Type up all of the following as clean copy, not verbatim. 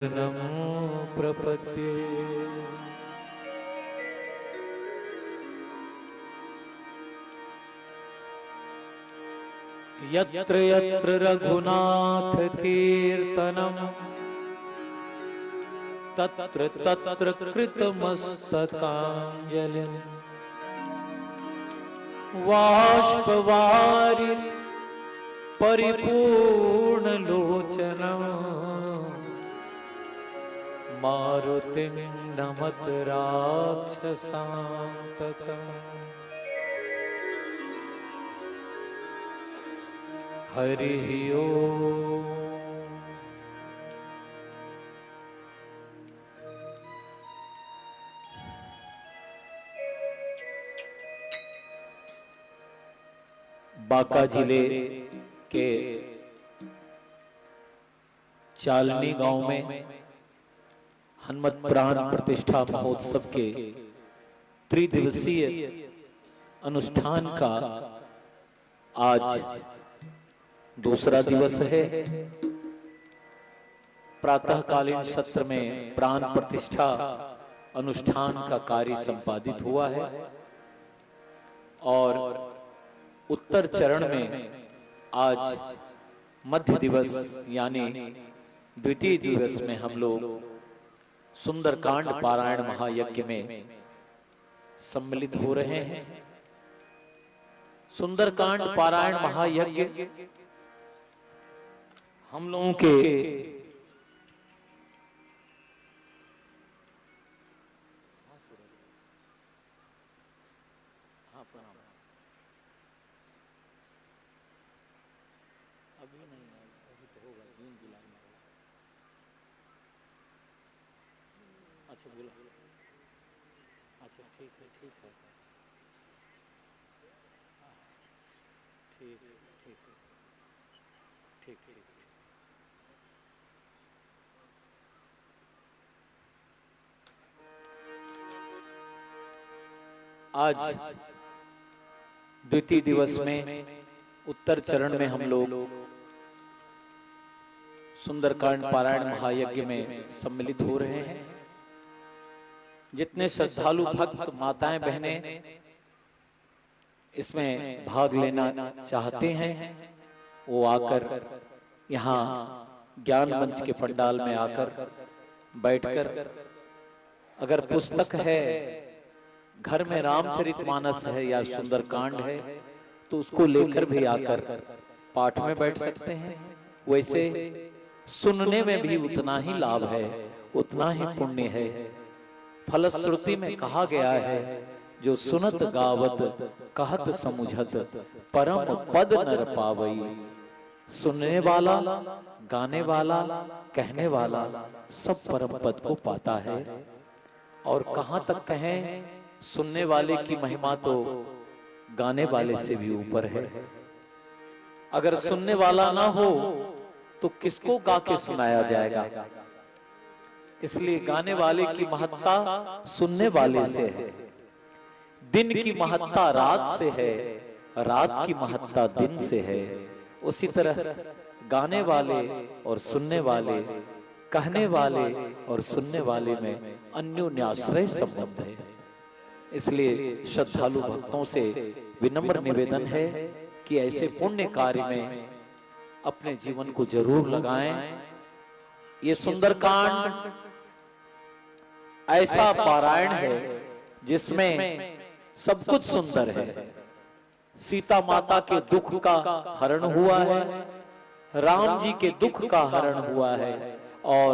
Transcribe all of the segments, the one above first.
नमो प्रपद्ये। यत्र यत्र रघुनाथ कीर्तनं तत्र तत्र कृतमस्तकाञ्जलिं बाष्पवारि परिपूर्णलोचनं मारुतिं नमत राक्षसान्तकम्। हरि ओम। बांका जिले के चालनी गांव में हनुमत प्राण प्रतिष्ठा महोत्सव के त्रिदिवसीय अनुष्ठान का आज दूसरा दिवस है। प्रातःकालीन सत्र में प्राण प्रतिष्ठा अनुष्ठान का कार्य संपादित हुआ है और उत्तर चरण में आज मध्य दिवस यानी द्वितीय दिवस में हम लोग सुंदरकांड पारायण महायज्ञ में सम्मिलित हो रहे हैं। सुंदरकांड पारायण महायज्ञ हम लोगों के अभी नहीं है, अभी तो होगा जून जुलाई में। अच्छा बोला, अच्छा ठीक है ठीक है ठीक ठीक ठीक ठीक। आज द्वितीय दिवस में उत्तर चरण में हम लोग सुंदरकांड पारायण महायज्ञ में सम्मिलित हो रहे हैं। जितने श्रद्धालु भक्त माताएं बहनें इसमें भाग लेना चाहते हैं वो आकर यहाँ ज्ञान मंच के पंडाल में आकर बैठकर, अगर पुस्तक है घर में रामचरितमानस है या सुंदरकांड है तो उसको लेकर भी आकर पाठ में बैठ सकते हैं। वैसे सुनने में भी उतना ही लाभ है, उतना ही पुण्य है। फलश्रुति में कहा गया है जो सुनत गावत कहत समुझत परम पद नर पावई। सुनने वाला, गाने वाला, कहने वाला सब परम पद को पाता है। और कहां तक कहें, सुनने वाले की महिमा तो गाने वाले से भी ऊपर है। अगर सुनने वाला ना हो तो किसको गा के सुनाया जाएगा। इसलिए गाने वाले की महत्ता सुनने वाले से है। दिन की महत्ता रात से है, रात की महत्ता दिन से है। उसी तरह गाने वाले और सुनने वाले, कहने वाले और सुनने वाले में अन्योन्याश्रय संबंध है। इसलिए श्रद्धालु भक्तों से विनम्र निवेदन है कि ऐसे पुण्य कार्य में अपने जीवन को जरूर लगाएं। ये सुंदरकांड ऐसा पारायण है जिसमें सब कुछ सुंदर है। सीता माता के दुख का हरण हुआ है, राम जी के दुख का हरण हुआ है और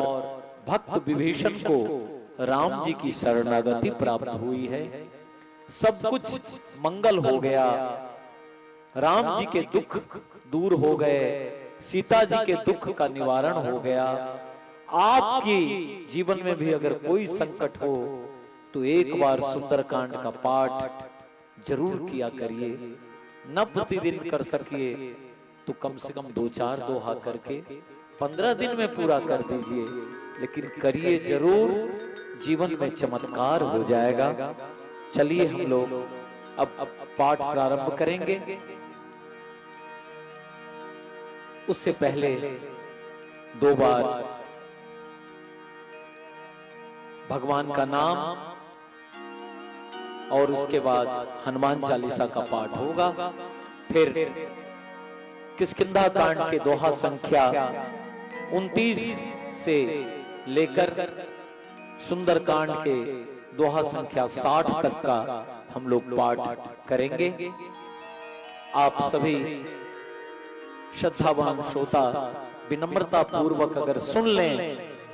भक्त विभीषण को राम जी की शरणागति प्राप्त हुई है। सब कुछ मंगल हो गया, राम जी के दुख दूर हो गए, सीता जी के दुख का निवारण हो गया। आपके जीवन में भी अगर कोई संकट हो तो एक बार सुंदरकांड का पाठ जरूर किया करिए। न प्रतिदिन कर सकिए तो कम से कम 2-4 दोहा करके 15 दिन में पूरा कर दीजिए, लेकिन करिए जरूर, जीवन में चमत्कार हो जाएगा। चलिए हम लोग अब पाठ प्रारंभ करेंगे। उससे पहले 2 बार भगवान का नाम और उसके बाद हनुमान चालीसा का पाठ होगा। फिर किष्किंधा कांड के दोहा संख्या 29 से लेकर सुंदर कांड के दोहा संख्या 60 तक का हम लोग पाठ करेंगे। आप सभी श्रद्धावान श्रोता विनम्रता पूर्वक अगर सुन लें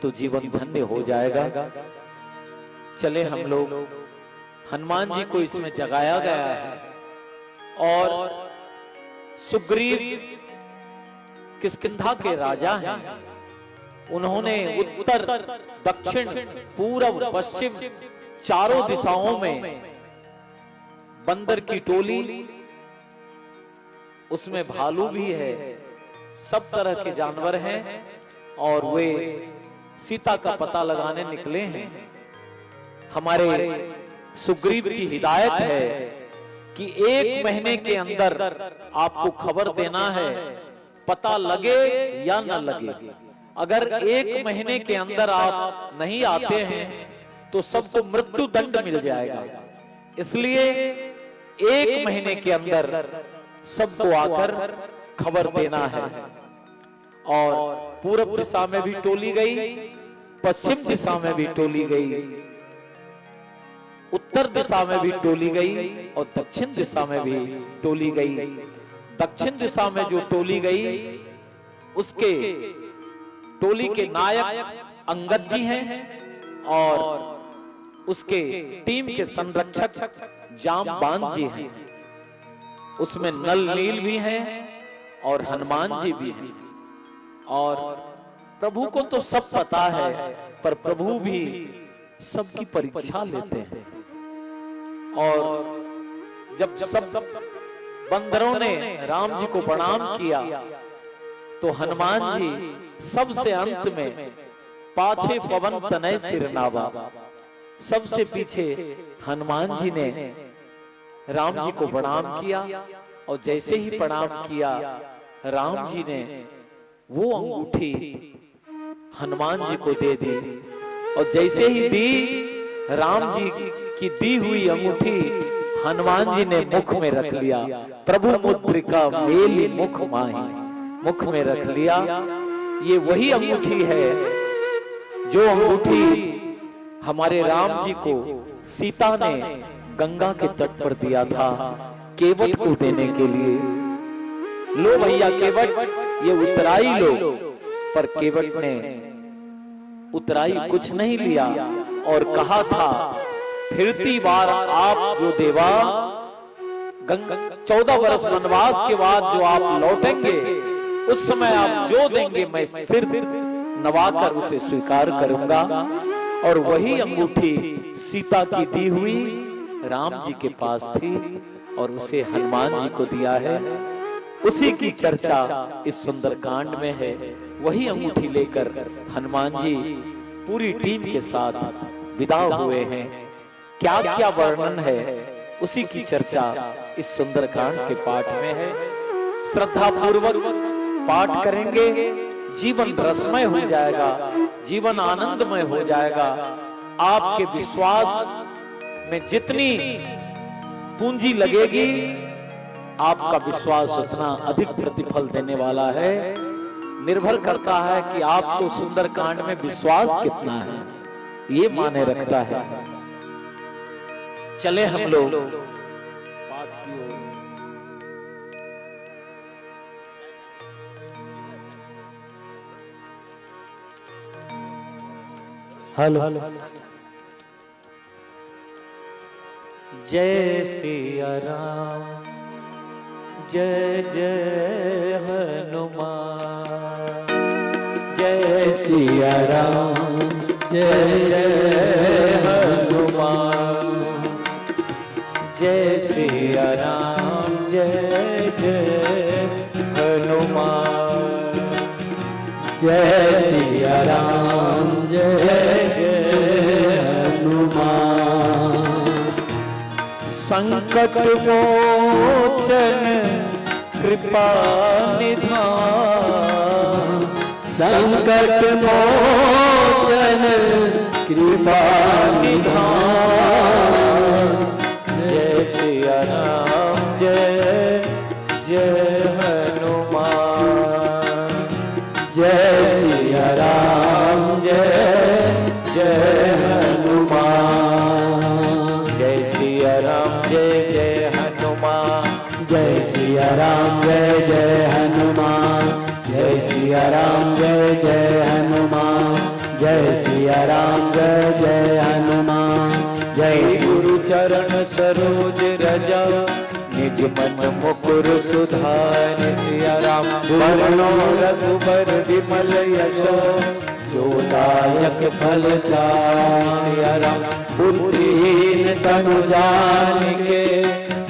तो जीवन धन्य हो जाएगा। चले हम लोग, हनुमान जी को इसमें जगाया गया है और सुग्रीव किष्किंधा के राजा हैं। उन्होंने उत्तर, दक्षिण, पूर्व, पश्चिम चारों दिशाओं में बंदर की टोली, उसमें भालू भी है, सब तरह के जानवर हैं और वे सीता का पता लगाने निकले हैं। हमारे सुग्रीव की हिदायत है कि 1 महीने के अंदर आपको खबर देना है, पता लगे या न लगे। अगर 1 महीने के अंदर आप नहीं आते हैं तो सबको मृत्यु दंड मिल जाएगा। इसलिए 1 महीने के अंदर सबको आकर खबर देना है। और पूर्व दिशा में भी टोली गई, पश्चिम दिशा में भी टोली गई, उत्तर दिशा में भी टोली गई और दक्षिण दिशा में भी टोली गई। दक्षिण दिशा में जो टोली गई उसके टोली के नायक अंगद जी हैं और उसके टीम के संरक्षक जामबान जी हैं। उसमें नल नील भी हैं और हनुमान जी भी हैं। और प्रभु को तो सब पता है, पर प्रभु भी सबकी परीक्षा लेते हैं। और जब सब बंदरों ने राम जी को प्रणाम किया तो हनुमान जी सबसे अंत में पाछे पवन तनय सिर नावा, सबसे पीछे हनुमान जी ने राम जी को प्रणाम किया। और जैसे ही प्रणाम किया, राम जी ने वो अंगूठी हनुमान जी को दे दी। और जैसे ही दी, राम जी की दी हुई अंगूठी हनुमान जी ने मुख में रख लिया। प्रभु मुद्रिका मेली मुख माही, मुख में रख लिया। ये वही अंगूठी है जो अंगूठी हमारे राम जी को सीता ने गंगा के तट पर दिया था केवट को देने के लिए। लो भैया केवट, ये उतराई लो। पर केवट ने उतराई कुछ नहीं लिया और कहा था, फिरती बार आप जो देवा, 14 वर्ष वनवास के बाद जो आप लौटेंगे, उस समय आप जो देंगे मैं सिर नवाकर उसे स्वीकार करूंगा। और वही अंगूठी सीता की दी हुई राम जी के पास थी और उसे हनुमान जी को दिया है। उसी की चर्चा इस सुंदर कांड में है। वही अंगूठी लेकर हनुमान जी पूरी टीम के साथ विदा हुए हैं। क्या क्या वर्णन है उसी की चर्चा इस सुंदर कांड के पाठ में है। श्रद्धा पूर्वक पाठ करेंगे, जीवन रसमय हो जाएगा, जीवन आनंदमय हो जाएगा। आपके विश्वास में जितनी पूंजी लगेगी, आपका विश्वास उतना अधिक प्रतिफल देने वाला है। निर्भर करता है कि आपको सुंदर कांड में विश्वास कितना है, ये माने रखता है। चले हम लोग हेलो। जय सिया राम, जय जय हनुमान। जय सिया राम, जय जय हनुमान। जय सिया राम, जय जय हनुमान। जय सिया राम, जय जय हनुमान। संकट मोचन कृपा निधान, संकट मोचन कृपा निधान। जय सिया राम जय जय हनुमान। जय सिया राम जय जय हनुमान। जय सिया राम जय जय हनुमान। जय सिया राम जय जय हनुमान। जय सिया राम जय जय हनुमान। जय सिया राम जय जय हनुमान। जय गुरु चरण सरोज रजा निज मन मुकुर सुधार। सिया राम वरणो रघुबर विमल यशो जो दायक फल चार। सिया राम बुद्धिहीन तनु जानिके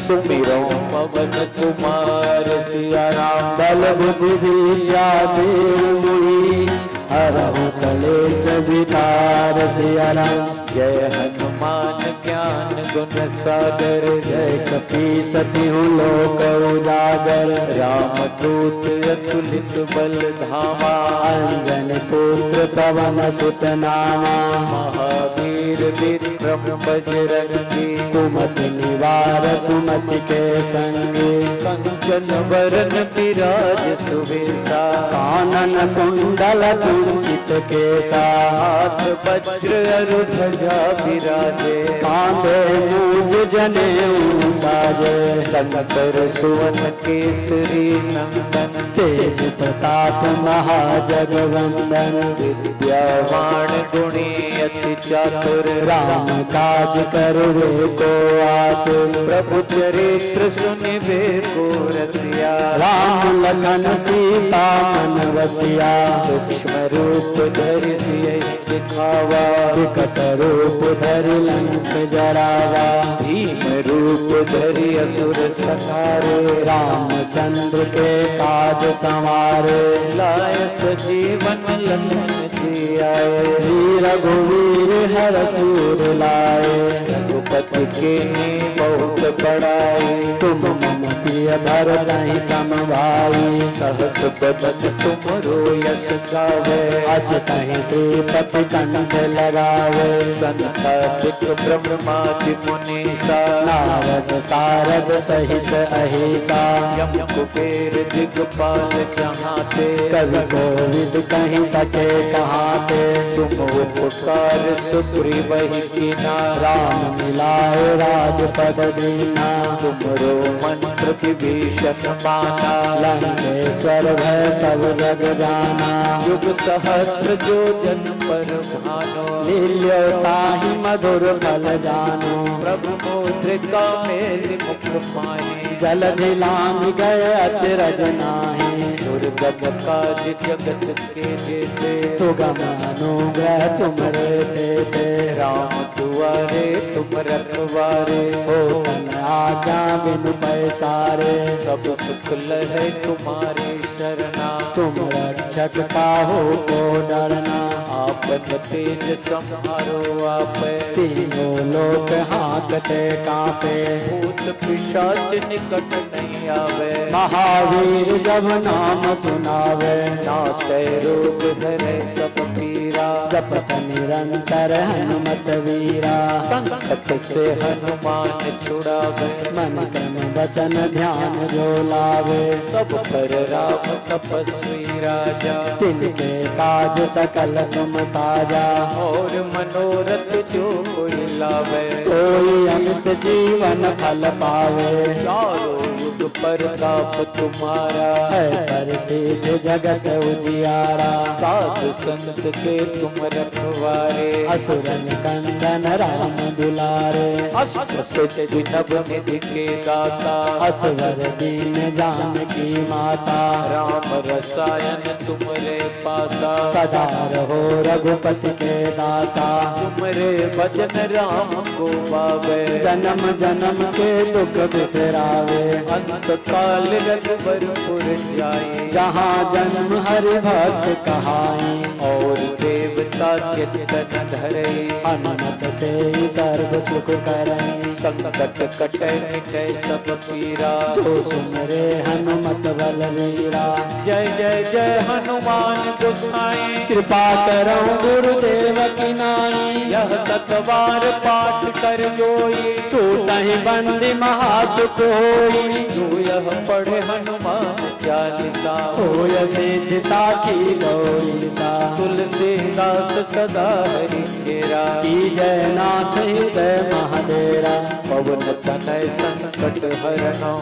सुमिरो पवन कुमार। सिया राम बल बुद्धि विद्या देहु मोहि हरहु कलेश विकार। सिया राम जय हनुमान ज्ञान गुण सागर। जय कपीसति लोक उजागर। राम दूत अतुलित बल धामा। अंजन पुत्र पवन सुत नामा। महावीर विक्रम बजरंगी कुमति निवार सुमति के संगी। कंचन वरन विराज सुवेशा। कानन कुंडल कुंचित केसा। हाथ वज्र अरु ध्वजा विराजे। कांधे मूज जनेऊ साजे। शंकर सुवन केसरी नंदन। तेज प्रताप महाजगवंदन। विद्यावान गुणी अति चातुर। राम काज करवे को आतुर। प्रभु चरित्र सुनिबे को रसिया। राम लखन सीता मन वसिया। सूक्ष्म रूप धरि सियहि दिखावा। विकट रूप धरि लंक जरावा। भीम रूप धरि असुर संहारे। रामचंद्र के काज संवारे। लाय सजीवन लखन जी आए। श्री रघुवीर हर सूर लाए। रघुपति के ने बहुत बड़ाई। तुम मम प्रिय भरतहि सम भाई। सहस बदन तुमरो यश गावे। अस कहीं श्रीपति कंठ लगावे। संतापिक ब्रह्मादि मुनीसा। नारद सारद सहित अहिसा। यम कुबेर दिगपाल जहाते। कवि कोविद कहीं सके कहाते। तुम उपकार सुग्रीवहि कीना। राम मिलाए राजपद दीना। तुमरो मंत्र विभीषण माना। लंकेश्वर भय सब जग जाना। युग सहस्र जो जन पर भानो। लील्यो ताहि मधुर फल जानो। प्रभु मुद्रिका मेलि मुख माहि। जलधि लांघ गए अचरज नाहि। दुर्गम काज जगत के जेते। सुगम अनुग्रह तुमरे तेते। राम दुआरे तुम रखवारे। हो तन आज्ञा बिनु पैसारे। सब सुख लहै तुम्हारी शरणा। तुम रक्षक काहू को डरना। आपन तेज संहारो आपै। तीनों लोक हांकते कांपे। भूत पिशाच निकट नहीं आवे। महावीर जब नाम सुनावे। नासै रोग हरै सब पीरा। जपत निरंतर हनुमत वीरा। संकट से हनुमान छुड़ावे। मन क्रम वचन ध्यान जो लावे। सब पर राम तपस्वी राजा। तिनके काज सकल तुम साजा। और मनोरथ जो कोई लावे। सोई अमित जीवन फल पावे। चारों युग प्रताप तुम्हारा। है प्रसिद्ध जगत उजियारा। साधु संत के तुम रखवारे। असुर निकंदन राम दुलारे। अस्त्र सिद्धि नभ निधि के दाता। असवर दीन जानकी माता। राम रसायन तुमरे पासा। सदा रहो रघुपति के दासा। तुमरे भजन राम को पावे। जन्म जन्म के दुख बिसरावे। अंत काल रघुबरपुर जाई। जहाँ जन्म हरि भक्त कहाई। और देवता चित्तन धरे। हनुमत से सर्व सुख करई। संकट कटै मिटै सब पीरा। जो सुमरे हनुमत बलवीरा। जय जय जय हनुमान गोसाई। कृपा करौ गुरुदेव की नाई। यह सतवार पाठ कर जोई, छूटहि बंदी महासुख होई। जो यह पढ़े हनुमान चालीसा, होय सिद्धि साखी गौरीसा। तुलसीदास सदा हरि चेरा, की जय नाथ हृदय महादेरा। पवन तनय संकट हरना,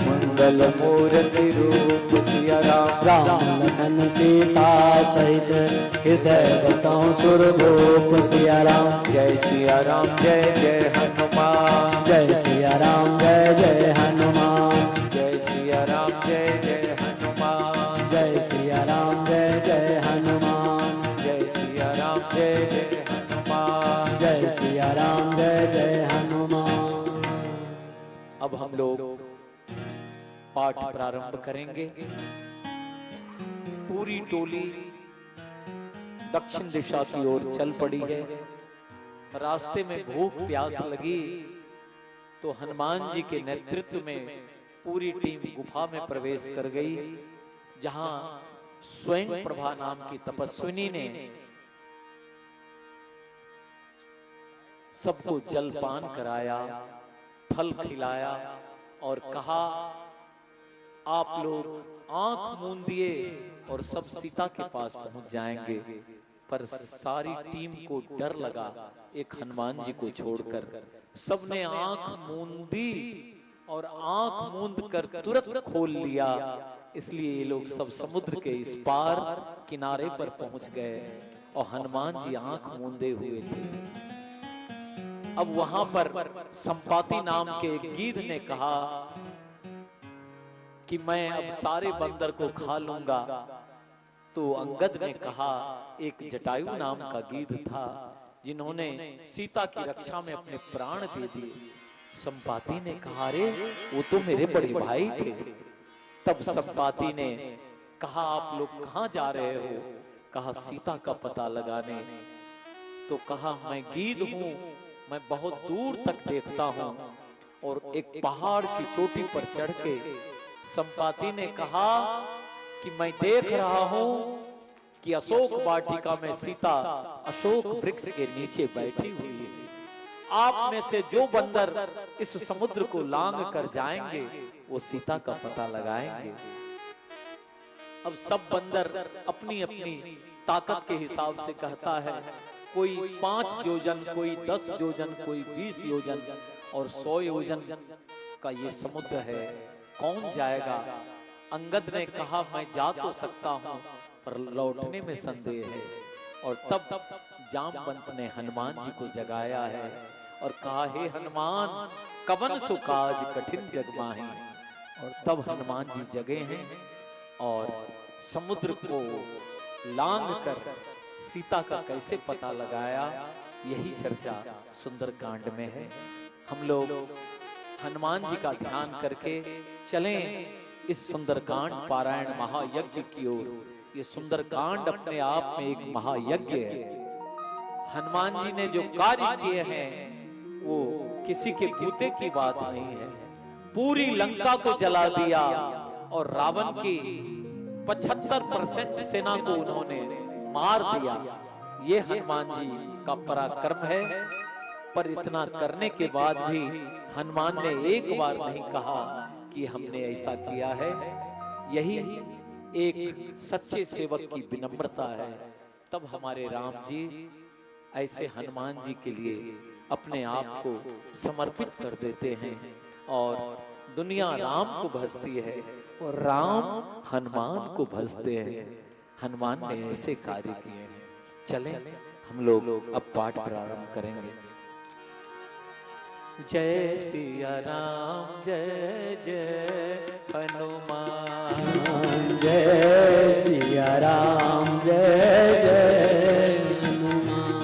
मंगल मूर्ति रूप सिया राम। राम लखन सीता सहित हृदय बसौ सुरभूप सिया राम। जय सिया राम जय जय हनुमान, जय सिया राम जय जय हनुमान। जय सिया राम जय जय हनुमान, जय सिया राम जय जय हनुमान। जय सिया राम जय जय हनुमान। जय सिया राम जय जय हनुमान। अब हम लोग पाठ प्रारंभ करेंगे। पूरी टोली दक्षिण दिशा की ओर चल पड़ी है। रास्ते में भूख प्यास लगी तो हनुमान जी के नेतृत्व में पूरी टीम गुफा में प्रवेश कर गई, जहां स्वयं प्रभा नाम की तपस्विनी ने सबको जलपान कराया, फल खिलाया और कहा आप लोग आंख मूंदिए और सब सीता के पास पहुंच जाएंगे। पर सारी टीम को डर लगा, एक हनुमान जी को छोड़कर। सबने आंख मूंदी और आंख मूंद कर तुरंत खोल लिया। इसलिए ये लोग सब समुद्र के इस पार किनारे पर पहुंच गए और हनुमान जी आंख मूंदे हुए थे। अब वहां पर संपाति नाम के एक गीध ने कहा कि मैं अब सारे बंदर को खा लूंगा। तो अंगद ने कहा, एक जटायु नाम का गीध था जिन्होंने सीता की रक्षा में अपने प्राण दे दिए। संपाति ने कहा, रे वो तो मेरे बड़े भाई थे। तब संपाति ने कहा, आप लोग कहां जा रहे हो? कहा, सीता का पता लगाने। तो कहा, मैं गीध हूं, मैं बहुत दूर तक देखता हूं। और एक पहाड़ की चोटी पर चढ़ के संपाति ने कहा कि मैं देख रहा हूं कि अशोक वाटिका में सीता अशोक वृक्ष के नीचे बैठी हुई है। आप में से जो बंदर इस समुद्र को लांग कर जाएंगे वो सीता का पता लगाएंगे। अब सब बंदर अपनी अपनी ताकत के हिसाब से कहता है, कोई 5 योजन, कोई 10 योजन, कोई 20 योजन और 100 योजन का ये समुद्र है, कौन जाएगा? अंगद ने कहा, मैं जा तो सकता हूं पर लौटने में संदेह है। और तब जामवंत ने हनुमान जी को जगाया है और कहा, हे हनुमान, कवन सो काज कठिन जग माहि। और तब हनुमान जी जगे हैं और समुद्र को लांग कर सीता का कैसे पता लगाया, यही चर्चा सुंदरकांड में है। हम लोग हनुमान जी का ध्यान करके चलें इस सुंदरकांड पारायण महायज्ञ की ओर। ये सुंदरकांड अपने आप में एक महायज्ञ है। हनुमान जी ने जो कार्य किए हैं वो किसी के बूते की बात नहीं है। पूरी लंका को जला दिया और रावण की 75% सेना को उन्होंने मार दिया। ये हनुमान जी का पराक्रम है। पर इतना करने के बाद भी हनुमान ने एक बार नहीं कहा कि हमने ऐसा किया है। यही एक सच्चे सेवक की विनम्रता है। तब हमारे राम जी ऐसे हनुमान जी के लिए अपने आप को समर्पित कर देते हैं और दुनिया राम को भजती है और राम हनुमान को भजते हैं। हनुमान ने ऐसे कार्य किए हैं। चलें हम लोग अब पाठ प्रारंभ करेंगे। जय सिया राम जय जय हनुमान। जय सिया राम जय जय हनुमान।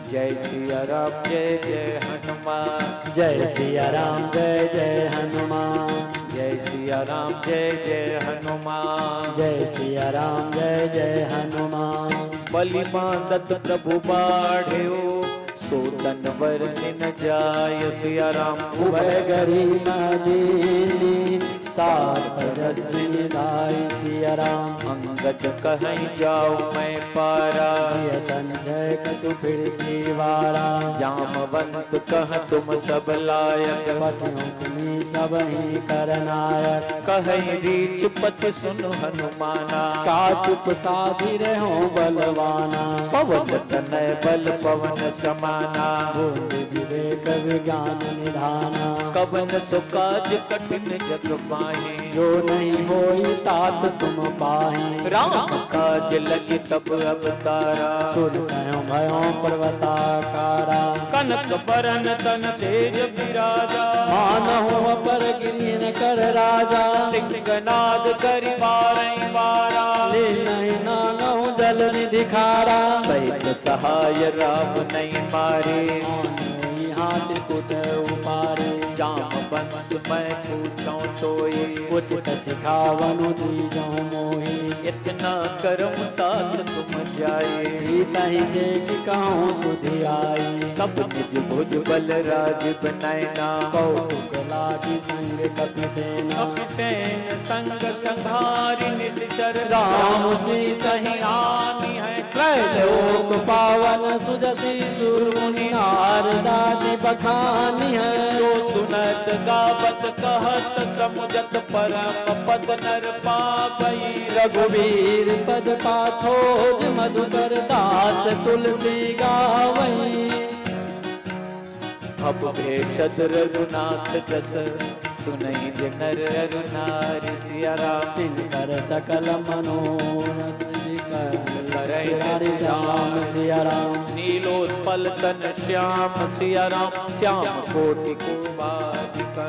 जय सिया राम जय जय हनुमान। जय सिया राम जय जय हनुमान। जय सिया राम जय जय हनुमान। जय सिया राम जय जय हनुमान। बलि मांदत प्रभु बाढ़ो, सो तनवर न जाय। सिया राम उभय गरिमा दीनी, सात जजनी दाई सिया राम। अंगद कहीं जाऊं मैं पारा, ये संजय कछु फिर दीवारा। जामवंत कह तुम सब लायक, पतियों तुम्ही सब ही करनायक। कहीं रीच पति सुन हनुमाना, का चुप साधी रहो बलवाना। पवन तनय बल पवन समाना, बुद्धि विवेक विज्ञान निधाना। कवन सो काज कठिन जग पाए, जो नहीं होई तात तुम पाही। राम काज लगे तब अवतारा, सुन भयो भयो पर्वताकारा। कनक बरन तन तेज विराजा, मानहु अपर गिरिन कर राजा। सिंहनाद करि बारहि बारा, ले नहीं नानहु जल निधि खारा। सहित सहाय राम नहीं मारे, हाथ कुट उपारे। जामवंत मैं पूछूं तोय, उचित सिखावनु दीजो मोहि। इतना करम तात तुम जाए, सीता ही देख कहूँ सुधि आई। कब निज भुज बल राज बनैना, कौतुक लागी संग कपि सेना। कपिसेन संग संहारि निश्चर, राम सीता कहीं आनी है त्रैलोक पावन सुजसी सुरमुनि। नारदादि बखानी है जो सुनत गावत कहत समुझत परम पद नर पावई। रघुवीर पद पाथोज मधुकर दास तुलसी गावई। अब भेषज रघुनाथ जस, सुनहि जे नर अरु नारी सिया राम। तिनकर सकल मनोरथ करहि श्याम सिया राम। नीलोत्पल तन श्याम सिया राम, श्याम कोटि कुमारिका।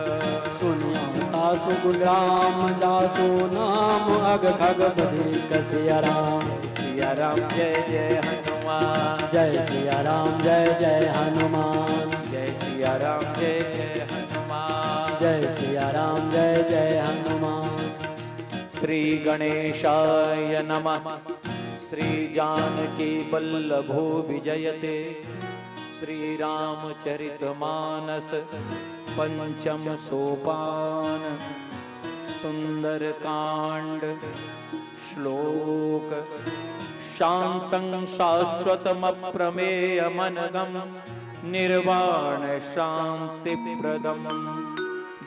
सुनिया सुगुलाम जासो नाम, अग खग बधिक सिया राम। सिया राम जय जय हनुमान, जय सिया राम जय जय हनुमान। जय सिया राम जय जय हनुमान, जय सिया राम जय जय हनुमान। श्री गणेशाय नमः। श्री जानकी वल्लभो विजयते, श्री रामचरितमानस पंचम सोपान। सुंदर कांड श्लोक। शांतं शाश्वतमप्रमेयमनघं, निर्वाण शांति प्रदम।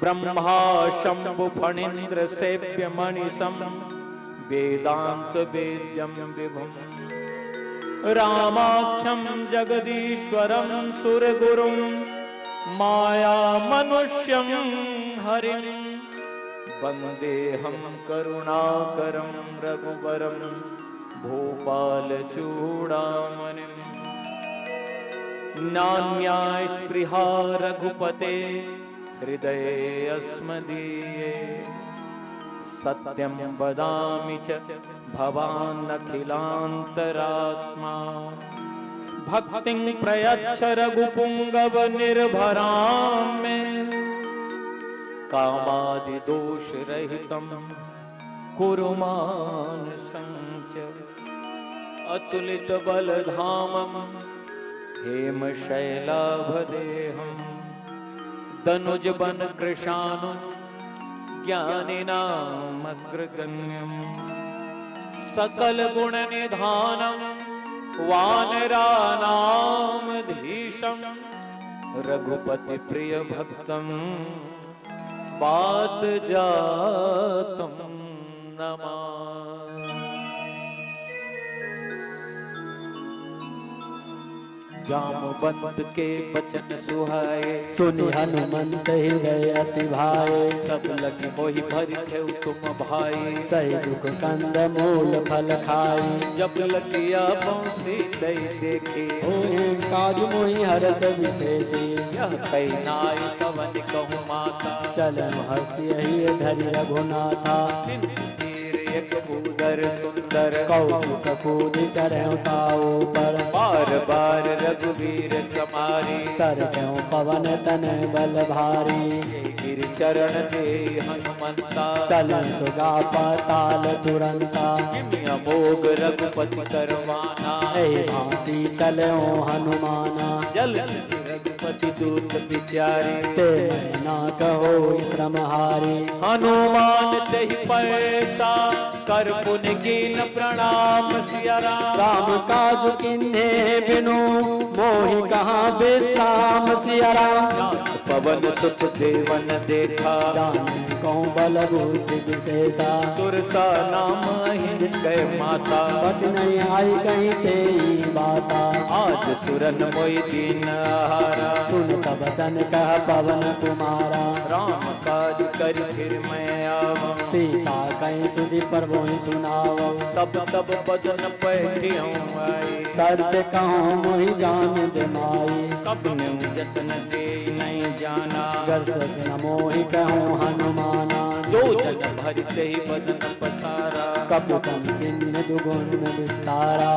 ब्रह्मा शंभु फणीन्द्र सेव्य मणिसं, वेदांत वेद्यं विभुम्। रामाख्यं जगदीश्वरं सुरगुरुं, माया मनुष्यं हरिं। वन्देऽहं करुणाकरं रघुवरं, भूपालचूडामणिम्। नान्या स्पृहा रघुपते, हृदये अस्मदीये। सत्यं वदामि च भवानखिलान्तरात्मा। भक्तिं प्रयच्छ रघुपुंगव निर्भरां मे। कामादिदोष रहितं कुरु मानसं च। अतुलित बलधामं हेमशैलाभदेहं। दनुज बन कृशानुं ज्ञानिनामग्रगण्यं। सकल गुण निधानं वानराणां धीशं। रघुपति प्रिय भक्तं बात जातं नमामि। जामवंत के बचन सुहाए, सुनि हनुमंत हृदय अति भाए। तब लगी मोहि भरि थेउ तुम भाई। सही दुख कंद मूल फल खाई। जब लगिया बंसी दई देखे, होए काज मोहि हरस विशेषी। यह कई नाय सवन कहु माता। चलन हर्षि यही धरि रघुनाथा। एक भूधर सुंदर, कौतुक कूदि चढ़ऊ ताऊ पर। बार बार रघुवीर समारी। तर क्यों पवन तन बल भारी। गिर चरण दे हनुमंता। चलन सुगा पाताल तुरंता। अमोघ रघुपति करवाना। ऐ भांति चलो हनुमाना। जल रघुपति पति दूत विचारे, ते ना कहो श्रम हारी। हनुमान तेहि पैसा कर पुण्य कीन प्रणाम सिया राम। राम काज किन्हे बिनु मोहि कहाँ विश्राम सिया राम। पवन सुत देवन देखा, जाने कौन बल बुद्धि विशेषा। सुरसा नाम हिंद कै माता, बच नहीं आई कहीं तेरी बाता। आज सुरन मोई दीन हारा, सुनत वचन कह पवन कुमारा। राम काज कर फिर मैं आवा, सीता कहीं सुधि प्रभु सुनाव। तब तब बदन पैठियों आई, सत्य कहूँ मोहि जान दे माई। कब ने जतन दे नहीं जाना, गर्ष न मोहि कहूँ हनुमाना। जो जन भरते ही बदन पसारा, कपटम किन्न दुगुण विस्तारा।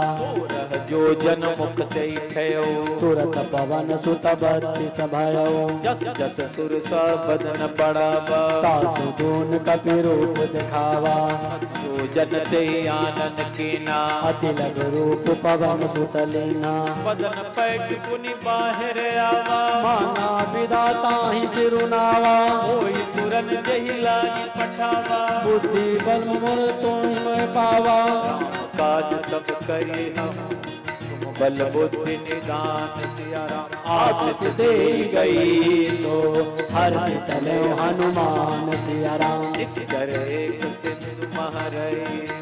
रह जो जन मुक्त भयो, तुरत पवन सुत बत्तीस भयो। जस जस सुरसा बदन बढ़ावा, तासु गुण कपि रूप दिखावा। जो जन ते आनंद कीना, अति लघु रूप पवन सुत लीना। बदन पैठ पुनि बाहर आवा, माना विदाता ही सिरुनावा। होई तुरन जहि लागी पठावा, बुद्धि बल मोर तुम पावा। काज सब करे हम तुम बल बुद्धि निदान सिया राम। आशीष दे गई सो हर्ष चले हनुमान सिया राम। इस कर एक सिंधु महरई,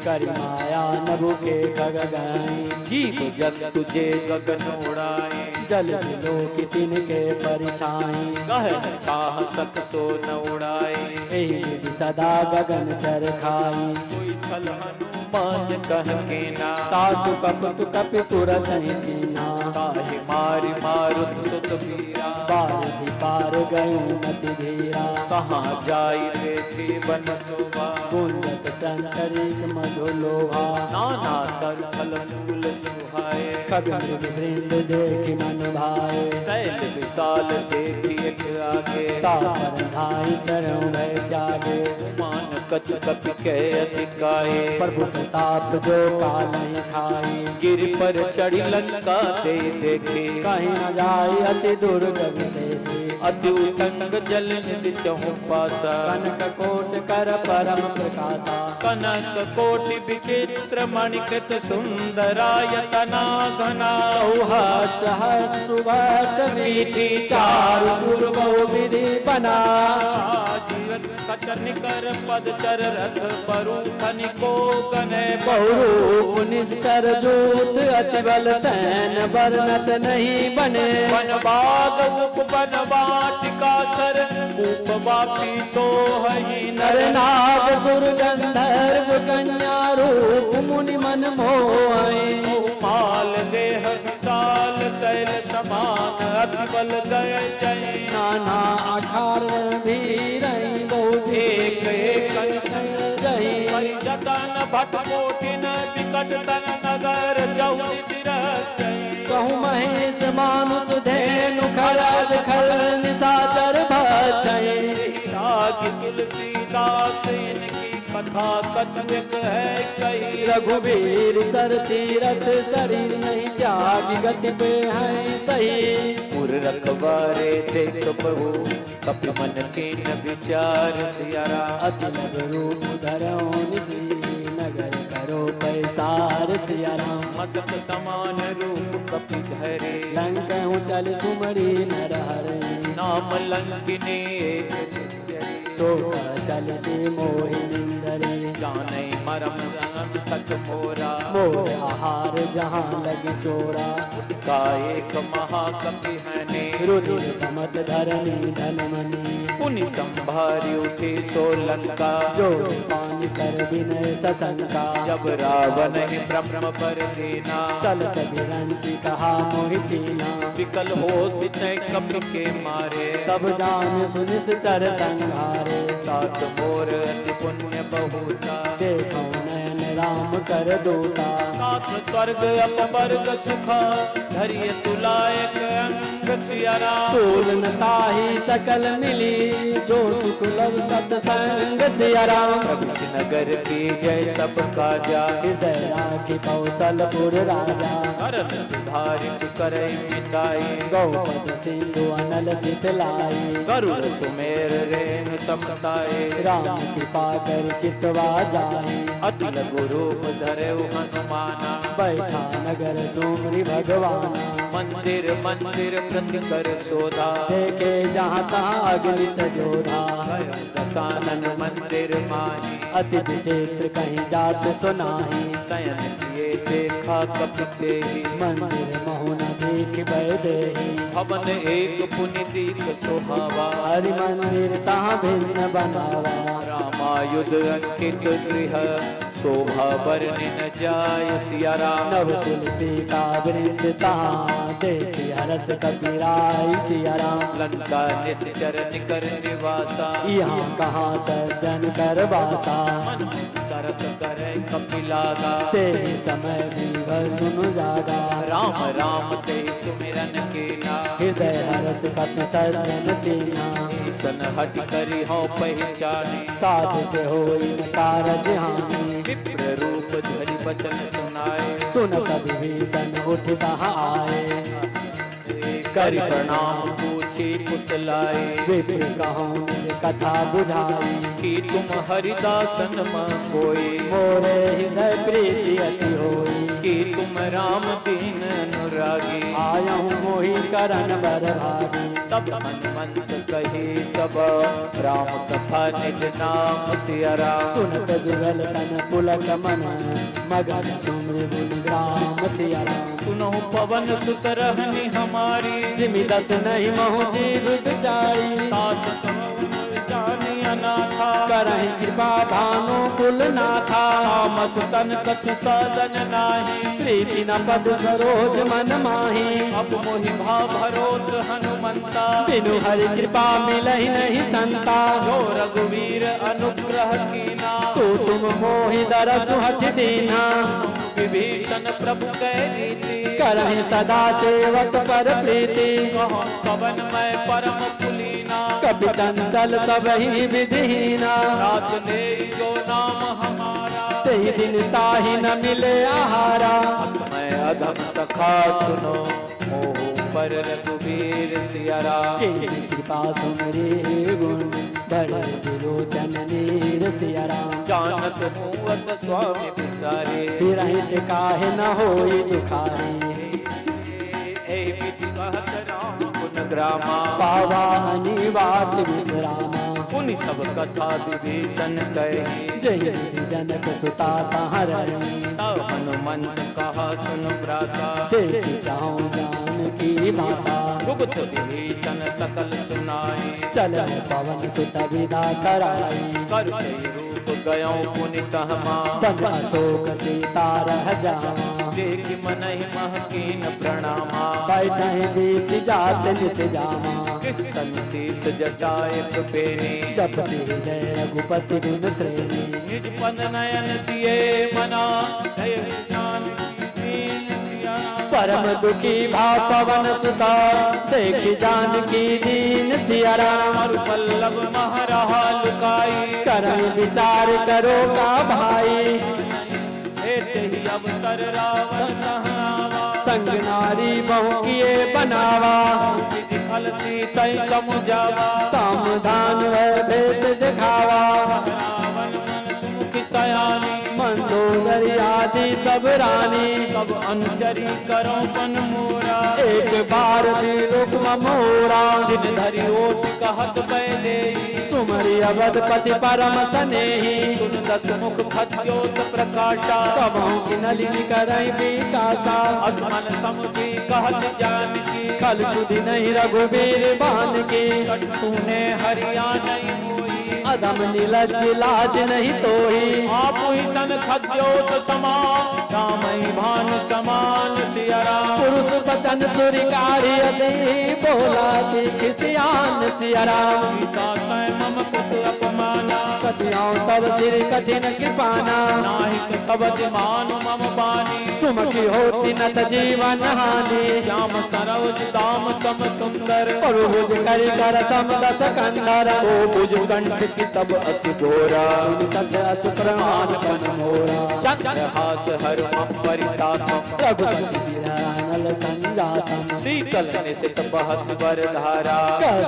करि माया नभु के खग गई। जीव जन तुझे गगन उड़ाए, जल बिलो की तिनके परिछाई। कह छाह सक सो न उड़ाए, एहि विधि सदा गगन चर खाई। कोई छल हनुमान कह के ना, तासु कपटु कपि तुरत ही चीना। ताहि मारि मारुत सुत वीरा, बारधि पार गयो मति धीरा। कहाँ जाई थे बन शोभा, गुंजत चंचरिक मधु लोभा। नाना तर फल मूल सुहाए, कवि मृग वृंद देखि मन भाए। शैल विशाल देखी एक आगे, तापर धाई चरण भय त्यागे। मान कछ कपि कह अधिकाए, प्रभु प्रताप जो काल ही खाई। गिर पर चढ़ी लंका ते देखे, कहीं न जाय अति दुर्ग विशेषी। अति उतंग जल निधि चहु पासा, कनक कोट कर परम प्रकाशा। कनक कोटि विचित्र मणिकृत सुंदरायतना घना। हट हट सुभट मीठी चारु पूर्व विधि बना। कचर निकर पद चर रथ परु खनिको गने, बहुरूप निश्चर जूत अति बल सैन बरनत नहीं बने। वन बाग उप वन वाटिका सर, कूप वापी सोहई नर नाग सुर गंधर्व कन्या रूप मुनि मन मोहि। माल देह विशाल शैल समान, अति बल गय जय। नाना अठार धीर बहुत एक एक जय। जतन भट कोटिन विकट तन नगर, चौरि बिरह कहु महेश मानुष धेनु खरज खल निशाचर भक्षय। राग तुलसीदास इनकी कथा कथवित है कही। रघुवीर सर तीरथ शरीर नहीं त्याग गति पे है सही। पुर रखवारे देख बहु कपि मन के न विचार सिया राम। अति लघु रूप धरो निसी नगर करो पैसार सिया राम। मसक समान रूप कपि धरे, लंक चल सुमरी नर हरे। नाम लंकिनी एक शोक चल से मोहि निंदरे। जाने मरम जान सच मोरा, मोर आहार जहाँ लगी चोरा। का एक महाकपि हने, रुधिर तमत धरनी धन मनी। पुनि संभारी उठी सोलंका, जो पानी कर विनय सशंका। जब रावण ही ब्रह्म पर दीना, चलत विरंची कहा मोहि चीना। विकल हो सितय कपि के मारे, तब जान सुनिस चर संहारे। तात मोर अति पुण्य बहुता, देखो नयन राम कर दूता। साथ स्वर्ग अपवर्ग सुखा, धरिय तुलायक अंग संग सिया राम। पूर्णता ही सकल मिली जो सुख लव सत्संग सिया राम। कबिस नगर की जय सब काजा, हृदय राखी कौशलपुर राजा। करन सुधारित करई मिटाई, गौपद सिंधु अनल सितलाई। गरुड़ सुमेर रेण समताए, राम कृपा कर चितवा जाए। अतुल गुरूप धरेउ हनुमाना, बैठा नगर सुमरी भगवाना। मंदिर मंदिर प्रति कर शोधा, देखे जहाँ तहाँ अगणित जोधा। दशानन मंदिर माही, अति विचित्र कहीं जात सुनाही। शयन किए देखा कपिते ही, मंदिर महु न देख बैदेही। भवन एक पुनि दीप सुहावा, हरि मंदिर तहाँ भिन्न बनावा। रामायुध अंकित गृह, शोभा वर्णिन जाय सिया राम। नव तुलसी का वृंद तहाँ देखी हरस कपिराई सिया राम। लंका निश्चर निकर निवासा, यहाँ कहाँ सज्जन कर बासा। मन तरक करे कपिलागा, ते समय भी सुन जागा। राम राम ते सुमिरन कीना, हृदय हरस कपि सज्जन चीना। सन हट करी हो पहचाने, साधु के होई न कारज हानि। विप्र रूप धरि वचन सुनाए, सुन कवि भीषण उठ तहाँ आए। करि प्रणाम पूछी कुशलाए, विप्र कहूँ निज कथा बुझाई। कि तुम हरिदासन मन कोई, मोरे हृदय प्रीति अति होई। कि तुम राम दीन अनुरागी। आयहूँ मोहि करन बर भागी। तब हनुमंत कही सब, राम कथा निज नाम सिया राम। सुनत जुगल तन पुलक मन, मगन सुमरि गुण ग्राम सिया राम। सुनहु पवन सुत रहनी हमारी, जिमि दस नहीं महु जीव बिचारी। तात कहु जानि अनाथा, करहि कृपा भानु कुल नाथा। तामस तन कछु साधन नाही, प्रीति न पद सरोज मन माही। अब मोहि भाव भरोस हनुमंता, बिनु हरि कृपा मिलहि नहीं संता। जो रघुवीर अनुग्रह कीना, तू तुम मोहि दरसु हठ दीना। विभीषण प्रभु कै रीति, करहि सदा सेवक पर प्रीति। कहो पवन मैं परम कुलीना, कपि चंचल सबहि विधिहीना। रात ले जो नाम हमारा, तेहि दिन ताहि न मिले आहारा। मैं अधम सखा सुनो, मोह पर रघुवीर सिया राम। तेरी कृपा सुमरि गुण, बड़े विलोचन नीर सिया राम। जानत हूँ वस स्वामी विसारे, फिर हित काहे न होई दुखारी। ए विधि कहत राम गुण ग्रामा, पावा अनिवाच विश्रामा। पुनि सब कथा विभीषण कही, जय विधि जनक सुता तहाँ रही। तब हनुमंत कहा सुन भ्राता, देखि चाहूं जान की माता। जुगत विभीषण सकल सुनाई, चलन पवन सुत विदा कराई। कर रूप गयो पुनि कहमा, बन अशोक सीता रह जावा। देखि मनहि महकीन प्रणामा, बैठे बीत जात निस जामा। किस्तन शीस जटाए कृपेनी, जपति हृदय रघुपति गुण श्रेणी। निज पद नयन दिए मना, दय ज्ञान दीन सिया राम। परम दुखी भाव पवन सुता, देखि जानकी दीन सिया राम। हरु पल्लव मह रहा लुकाई, करहि विचार करो का भाई। हेते ही अवसर रावण कहावा, संग नारी बहु किए बनावा। विधि फल सीतै समुझावा, सामधान वह भेद दिखावा। रावण मन सुमुखी सयानी, मंदोदरी आदि सब रानी। सब अनुचरी करो पन मोरा, एक बार भी लोक मोरा। दिन धरि ओट कहत बैदेही, सुमरि अवधपति परम सनेही। सुन दस मुख खद्योत प्रकाशा, कबहु की नलिनी करई विकासा। अधमन समुझी कहत जानकी, कल सुधि नहीं रघुवीर बान की। कट सुने हरिया नहीं होई, अधम नीलज लाज नहीं तोही। आप ही सन खद्योत समान, राम ही भान समान सिया राम। पुरुष बचन सुरिकारी असी, बोला कि किसियान सिया राम। सीता कै मम कुत अपमाना, कतियाँ तब सिर कठिन कृपाना। नाहिक शब्द मान मम बानी, सुमति होती नत जीवन हानि। श्याम सरोज दाम सम सुंदर भुज कर कर सम दस कंधर ओ भुज कंठ की तब अस घोरा सच अस प्रमाण पन मोरा चंद्रहास हर मम परिताप रघुपति बिरहनल संजातम शीतल निशित बहस वर धारा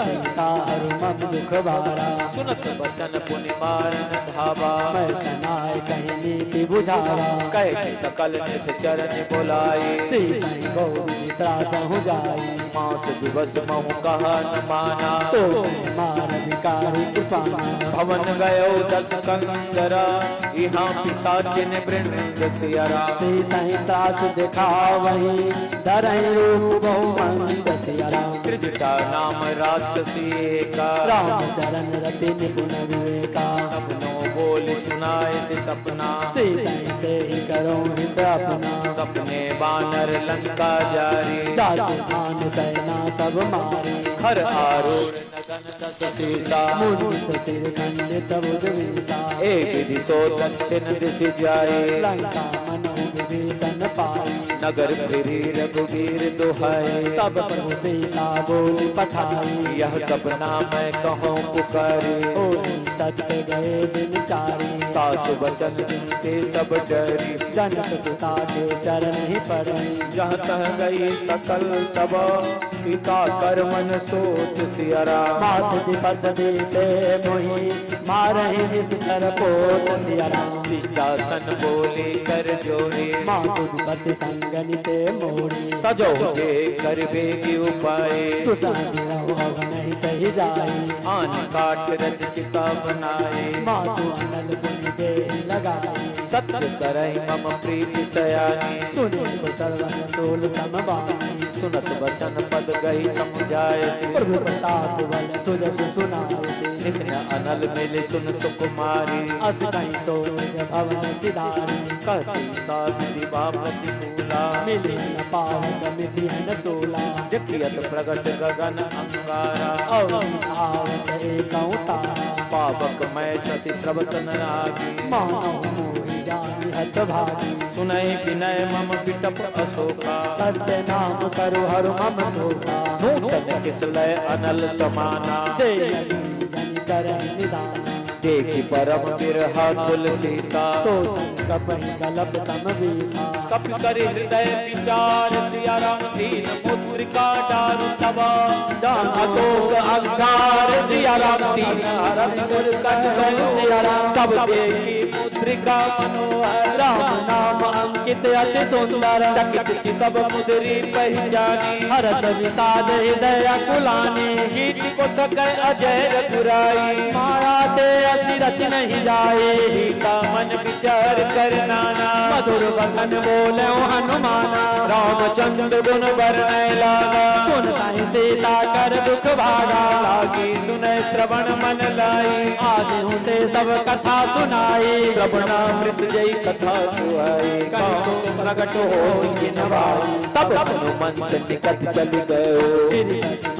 सीता हर मम दुख बारा सुनत बचन पुनि मारन धावा मैं तनाय कहीं नीति बुझावा कह सकल निस चरण बुलाए सीता गौरी त्रास हो जाई मास दिवस महु कहा न माना तो मार विकारी कृपाना भवन गयो 10 कंदरा यहाँ पिशाचिन वृंद सियरा सीता त्रास दिखा वही धरई रूप बहु मंद सियरा त्रिजटा नाम राक्षसी का राम चरण रति निपुण विवेका सपनों बोल सुनाए से सपना सीता से ही करो हित अपना सपने बानर लंका जारी जाति खान सेना सब मारी हर आरूढ़ नगन दस सीता मुंडित सिर खंडित बुध विषा एक दिशो दक्षिण दिश जाए लंका मनो विभीषण पाई नगर फिरी रघुवीर दुहाए तब प्रभु सीता बोली पठाई यह सपना मैं कहूँ पुकारी ओ सत्य गए दिन चारी तासु वचन जिनते सब डरी जनक सुता के चरण ही पड़ी जहाँ तह गई सकल तब सीता कर मन सोच सियरा मास दिवस बीते मोही मारहि निश्चर पोत सियरा निष्ठासन बोले कर जोरे माँ दुपति संगनिते मोरी तजो के कर बेगी उपाय तुसानी रहो नहीं सही जाई आन काठ रच चिता बनाए माँ तू अनल पुण्य दे लगाई सत्य करई मम प्रीति सयानी सुने तो सर्वन सोल समवानी सुनत वचन पद गई समझाए प्रभु प्रताप बल सुजस सुनाए निस्न अनल मिले सुन सुकुमारी अस कहीं सोच भवन सिधारी सीता विधि वापसी भूला मिले न पाव समिति न सोला जकियत प्रगट गगन अंगारा और आवत एक तारा पावक मैं शशि श्रवत नागी मानो मोहि जानि हत भागी सुनई विनय मम विटप अशोका सत्य नाम करु हर मम शोका नूतन किसलय अनल समाना दे जन कर निदान देखी परम बिरहा कुल सीता सोचन कपहि गलप समवीता कपि करि हृदय विचार सिया राम दीन मुद्रिका डारु तबा जान अतोक अंगार सिया राम दीन हरत मुर कट सिया राम कब देखी मुद्रिका मनोहर राम नाम अंकित अति सुंदर चकित चितब मुदरी पहचानी हरस विषाद हृदय कुलानी गीत को सकै अजय रघुराई माया ते असी रच नहीं जाए सीता मन विचार कर नाना मधुर वचन बोले हनुमाना रामचंद्र गुण वर्णय लागा सुन ताहि सीता कर दुख भागा लागी सुनय श्रवण मन लाई आदि होते सब कथा सुनाई श्रवणामृत जय कथा सुहाई काहू प्रगट हो नवाई तब हनुमंत निकट चल गयो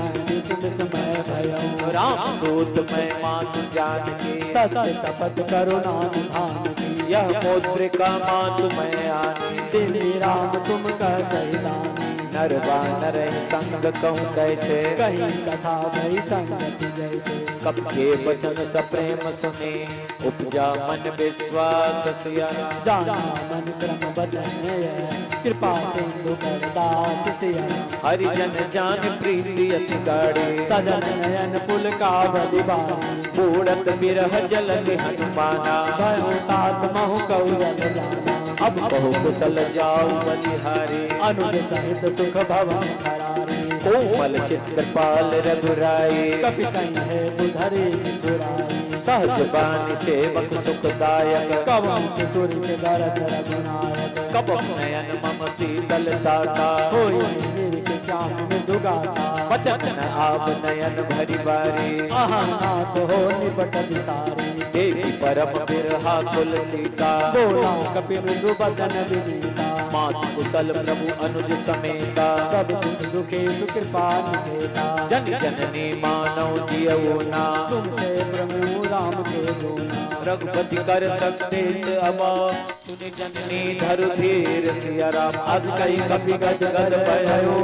समय भयो राम दूत में मातु जान के सत्य शपथ करुणा निधान की यह मुद्रिका मातु में आनी दिल्ली राम तुम कह सहिदानी नर बानर संग कहूँ कैसे कहीं कथा भई संगति जैसे कब के वचन सप्रेम सुने उपजा मन विश्वास सिया जाना मन ब्रह्म वचन है कृपा सिंधु कर दास सिया हरिजन जान प्रीति अति गाढ़े सजन नयन पुल का बलिबारी बूढ़त बिरह जल हनुमाना भयो तात महु कौशल जाना अब बहु कुशल जाऊ बलिहारी अनुज सहित सुख भवन करारी कोमल चित्रपाल रघुराई कपि कहीं है बुधरे चुराई सहज बानी सेवक सुखदायक कवम किशोर के दरद रघुनायक कपम नयन मम शीतल दाता होई मेरे के श्याम मृदु गाता वचन न आव नयन भरी बारी आहा नाथ हो निपट विसारी देवी परम बिरहा कुल सीता बोला कपि मृदु वचन विनीता मातु कुशल प्रभु अनुज समेता कब दुखे सुकृपा निकेता जन जननी मानव जियऊना तुमते प्रभु राम के गुना रघुपति कर संदेश अबा सुनि जननी धरु धीर सिया राम अस कई कपि गद गद भयो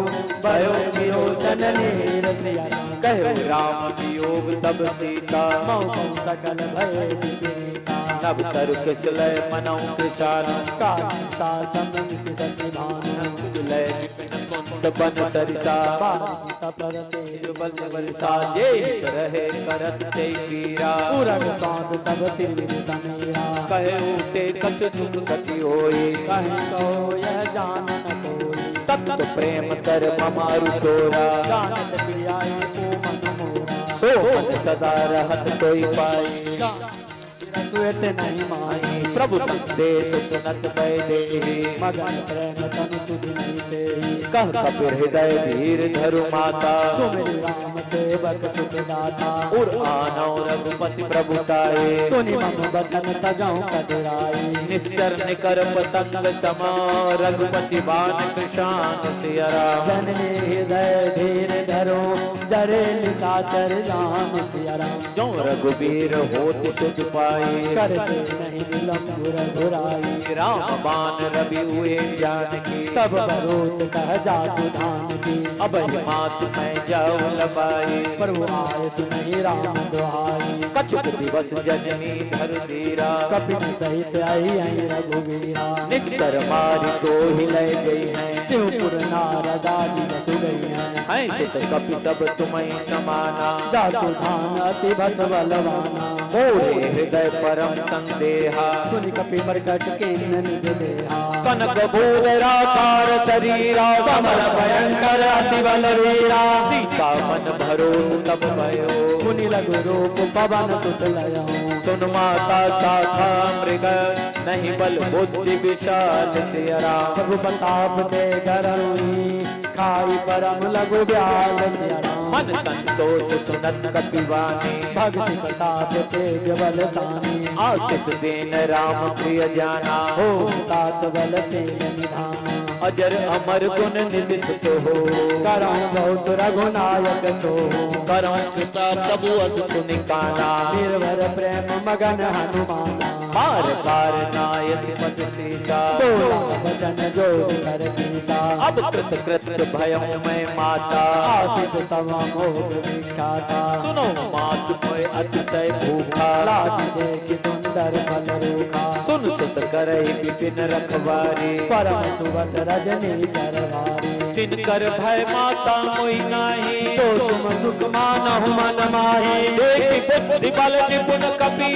भयो विरोचन जननी रसिया राम। कहो राम वियोग तब सीता मऊ सकल भय विजेता। नभ तरु किसलय मनौ किसान काली सा समन शशि भानु। लय कुंद बन सरिसा परते बल बरसा जे रहे करत ते वीरा पूरन सांस सब तिमिर समीरा। कहे उठे कछ दुख गति होई कहीं कहो यह जान न कोई। तत्व प्रेम कर ममारु तोरा जानत प्रियाई को मन मोरा। सो मन सदा रहत कोई पाई श्वेत नहीं माई। प्रभु संदेश सुनत भय देहि मगन प्रेम तनु सुधि नहीं तेहि। कह कपिर हृदय धीर धरु माता सुमिर राम सेवक सुख दाता। उर आनौ रघुपति प्रभुताए सुनि मम बचन तजौ कदराई। निश्चर निकर पतंग समा रघुपति बाण कृशान सिया राम जननी हृदय धीर धरो जरे निशाचर राम सिया राम। जो रघुबीर होत सुख पाए करते नहीं विलम्ब रघुराई। राम बाण रवि हुए जानकी तब बरोत कह जातु धान की। अब मात मैं जाऊं लबाई प्रभु आय सुनहि राम दुहाई। कछुक दिवस जननी धर धीरा कपिन सहित आई आई रघुवीरा। निश्चर मारी तो ही ले गई है त्योपुर नारदा दिवसु गई है। सुत कपि सब तुम्हें समाना जातु धान अति भट बलवाना। मोरे हृदय परम संदेहा सुनि कपि प्रकट के निज देहा। कनक भूधराकार शरीरा समर भयंकर अति बल वीरा। सीता मन भरोस तब भयो मुनि लघु रूप पवन सुत लयो। सुन माता शाखा मृग नहीं बल बुद्धि विशाल सिया राम प्रभु प्रताप दे गरुणी। खाई परम लघु ब्याल सिया राम। मन संतोष सुनत कपिवानी भक्ति प्रताप तेज बल सानी। आशीष देन राम प्रिय जाना हो तात बल से निधाना। अजर अमर गुण निधि सुत हो करौ बहुत रघुनायक छो। करौ कृपा प्रभु अस निकाना निर्भर प्रेम मगन हनुमाना। पार पार नायस पद सीसा बोला वचन जो कर पीसा। अब कृत कृत भय मैं माता आशीष तव मोह विख्याता। सुनो मात मैं अतिशय भूखा लागी देखि सुंदर फल रूखा। सुन सुत करहि विपिन रखवारी परम सुवट रजनी चरवारी। तिनकर भय माता मोहि नाही तो तुम सुख मानहु मन माही। देखि बुद्धि बल निपुण कपि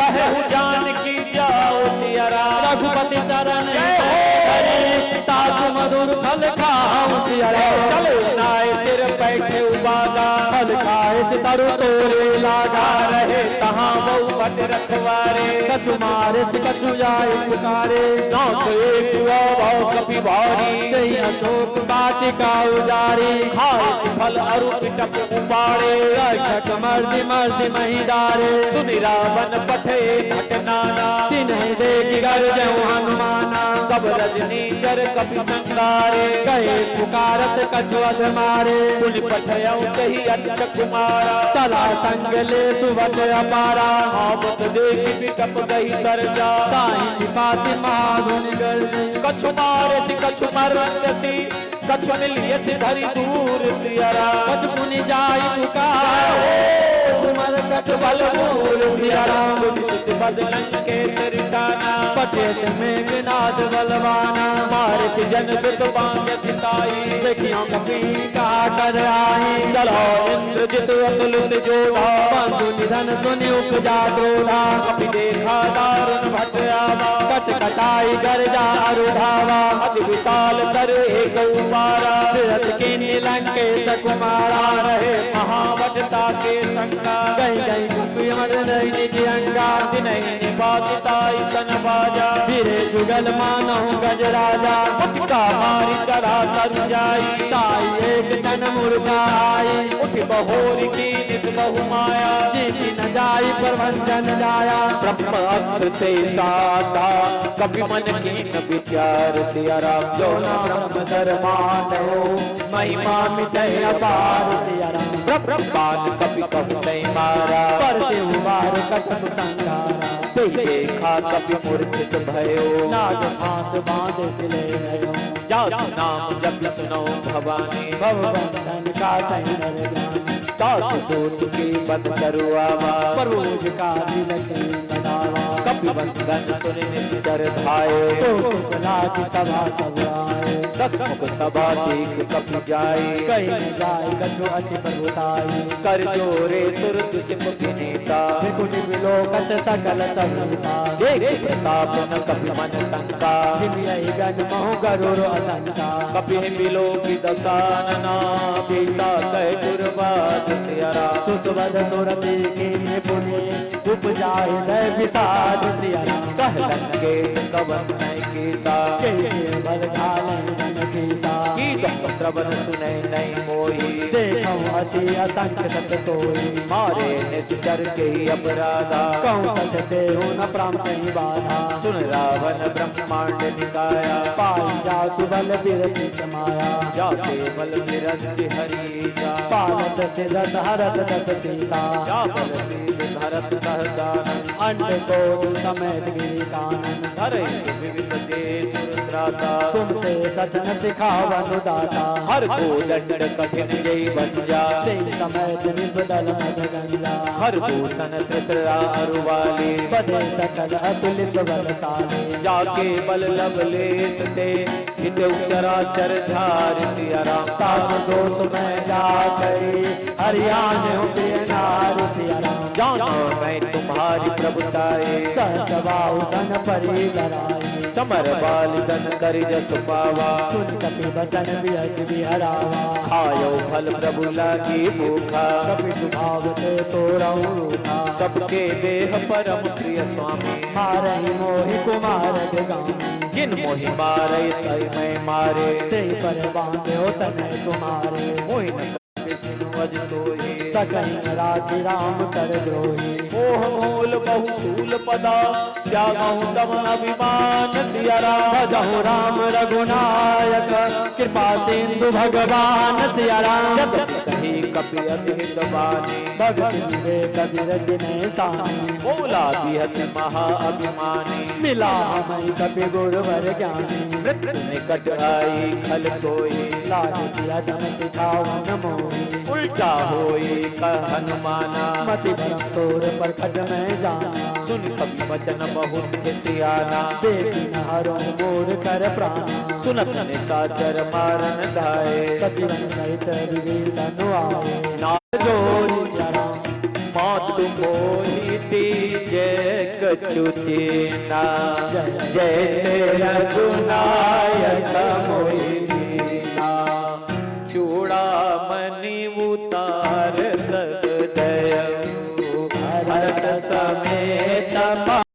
कहु जानकी जाओ सिया राम रघुपति चरण धरे ताजु मधुर फल खाओ सिया राम। चलो नाय सिर बैठे उबादा फल खाए से तरु तोरे लागा। रहे तहाँ बहु भट रखवारे कछु मारे से कछु जाए पुकारे। नाथ एक भाव कपि भारी जय अशोक वाटिका उजारी। खाए फल अरु पिटक उबाड़े रक्षक मर्दि मर्दि मही डारे। सुनि रावण पठे घटनाना तिन्हि देखि गर्जहु हनुमाना। कब रजनी चर कपि संगारे कहे पुकारत कछु अध मारे। पुनि पठयउ कही अंत कुमारा चला संग ले सुवट अपारा। आवत देखि पिटप गई कर जा साई निपाति महागुण गर्जी। कछु मारे सि कछु मरसी कछु निलियस धरि दूर सिया राम कछु पुनि जाई पुकारे। तुमर कट बल दूर सिया राम। सुत बदलन के सिरसाना पटेत में विनाद बलवाना। मारे से जन सुत बांध चिताई देखियो कपि कहा कर आई। चलो इंद्रजित अतुलित जोड़ा बंधु निधन सुनि उपजा दोधा। कपि देखा दारुण भट आवा कट कटाई गर्जा अरुधावा। अति विशाल कर एक उबारा तीरथ की नीलंकेश कुमारा। रहे महावटता के संगा गई गई कुपि मर नहीं निज अंगा। दिनहि निपातिताई तन बाजा धीरे जुगल मानहु गजराजा। उठका मारी करा तर जाई ताई एक क्षण मुरझाई। उठ बहोर की नित बहु माया जीती न जाई प्रभंजन जाया। ब्रह्म अस्त्र से साधा कभी मन की न विचार सिया राम जो नाम ब्रह्म शर्मान हो महिमा मिटे अपार सिया राम। ब्रह्म बाण कभी कभी नहीं मारा परते उबार कटक संगारा। देखा कपि मूर्छित भयो, नाग फांस बांधे सिले नयो, जासु नाम जप सुनो भवानी, भवबंधन का तहि नर ज्ञान, तासु दूत की बंद करुआवा, परोज का लगे लगावा, कपि बंधन सुनि निश्चर धाये, तो कला की सभा सब आए, दस मुख सभा देख कपि जाए, कहीं न जाए कछु अति प्रभुताई, कर जोरे सुर दुष्मुख नेता, त्रिकुट विलोकत सकल संहिता, देख प्रताप न कपि मन शंका, जिमियहि गण महु गरुड़ असंका, कपि बिलो की दसानना, पीता कह दुर्वाद सियरा, सुतवद सुरति के पुनि उपजाए दय विषाद सियरा, कहलन केश कवन नय केसा, के बल घालन मन खीसा, गीत श्रवण सुनै नहीं मोही, देखऊं अति असंख्य सत कोई, मारे निश्चर के अपराधा, कहूँ सच ते न प्राम कहीं बाधा, सुन रावण ब्रह्मांड निकाया, पाई जा सुबल विरचित माया, जाते बल निरंज हरीसा, पालत से रथ हरत दस सीसा, जा बल शीश धरत सहसानन, अंड कोश समेत गिरी कानन, धरे विविध देश रुद्राता, तुमसे सच न सिखावन दाता, हर को दंड कठिन जय बन जा, ते समेत निर्बदल मद गंजा, हर भूषण त्रिसरा अरुवाले, बदे सकल अतुलित बलशाली, जाके बल लवलेश ते, हित चराचर झार सिया राम, तास दो तुम्हें जा गई, हरियाणा प्रिय नार सिया राम, जाना मैं तुम्हारी प्रभुताए, सहसवाऊ सन परी लड़ाई, समर बाल सन कर जस पावा, सुन कपि वचन बियस बिहरावा, खायो फल प्रभु लागी भूखा, कपि सुभाव ते तोरऊ रूखा, सबके देह परम प्रिय स्वामी, मारहि मोहि कुमार दिगामी, जिन मोहि मारे तय मैं मारे, ते पर बांधो तनय तुम्हारे, मोहि न विष्णु अज तोहि, सकहि न राखि राम कर द्रोही, मोह मूल बहुसूल पदा, त्यागहु तम अभिमान सिया राम, भजहु राम रघुनायक, कृपा सिंधु भगवान सिया राम, जब कही कपि अतिहित बानी, भगति विवेक विरति ने सानी, बोला बिहत महा अभिमानी, मिला हमें कपि गुरुवर ज्ञानी, मृत्यु निकट आई खल कोई, लाज सिया धन सिखावन मोही, उल्टा होई कह हनुमाना, मति भरम तोर पर खट में जाना, सुन कपि वचन बहुत सियाना, देखी न हरो मोर कर प्राणा, सुनत निशाचर मारन धाये, सचिवन सहित विभीषण आए, नाथ जोरी सिया राम, मातु मोहि दीजय कछु चेना, जैसे रघुनायक मोहि